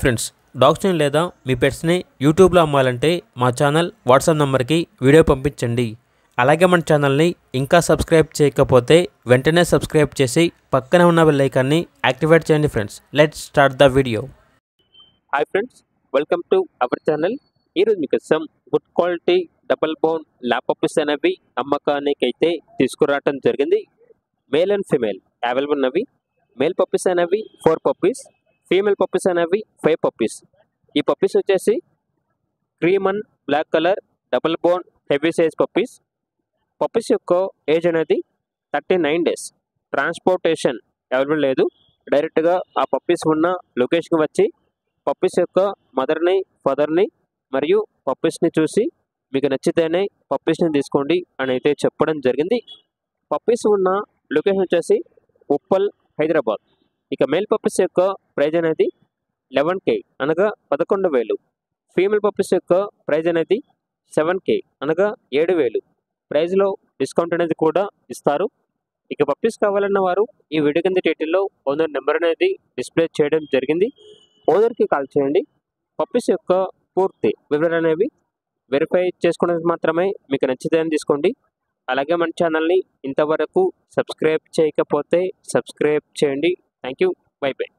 Friends, డాగ్స్ని లేదా మీ పెట్స్ని యూట్యూబ్లో అమ్మాలంటే మా ఛానల్ వాట్సాప్ నెంబర్కి వీడియో పంపించండి. అలాగే మన ఛానల్ని ఇంకా సబ్స్క్రైబ్ చేయకపోతే వెంటనే సబ్స్క్రైబ్ చేసి పక్కన ఉన్న బెల్ ఐకాన్ని యాక్టివేట్ చేయండి. Friends, let's start the video. Hi friends, welcome to our channel. ఈరోజు మీకోసం good quality double bone lap puppies అనేవి అమ్మకానికి అయితే తీసుకురావడం జరిగింది. మేల్ అండ్ ఫీమేల్ అవైలబుల్ ఉన్నవి. మేల్ పప్పీస్ అనేవి 4 పప్పీస్, ఫీమేల్ పప్పీస్ అనేవి 5 పప్పీస్. ఈ పప్పీస్ వచ్చేసి cream and black colour double bone heavy size puppies. Puppies యొక్క ఏజ్ అనేది 39 డేస్. ట్రాన్స్పోర్టేషన్ అవైలబుల్ లేదు. డైరెక్ట్గా ఆ పప్పీస్ ఉన్న లొకేషన్కి వచ్చి పప్పీస్ యొక్క మదర్ని, ఫాదర్ని మరియు పప్పీస్ని చూసి మీకు నచ్చితేనే పప్పీస్ని తీసుకోండి అని అయితే చెప్పడం జరిగింది. పప్పీస్ ఉన్న లొకేషన్ వచ్చేసి ఉప్పల్, హైదరాబాద్. ఇక మేల్ పప్పీస్ యొక్క ప్రైజ్ అనేది 11K అనగా 11,000. ఫీమేల్ పప్పీస్ యొక్క ప్రైజ్ అనేది 7K అనగా 7,000. ప్రైజ్లో డిస్కౌంట్ అనేది కూడా ఇస్తారు. ఇక పప్పీస్ కావాలన్న వారు ఈ వీడియో కింద టైటిల్లో ఓనర్ నెంబర్ అనేది డిస్ప్లే చేయడం జరిగింది. ఓనర్కి కాల్ చేయండి. పప్పీస్ యొక్క పూర్తి వివరాలు అనేవి వెరిఫై చేసుకోవడానికి మాత్రమే మీకు నచ్చితే తీసుకోండి. అలాగే మన ఛానల్ని ఇంతవరకు సబ్స్క్రైబ్ చేయకపోతే సబ్స్క్రైబ్ చేయండి. Thank you. By by.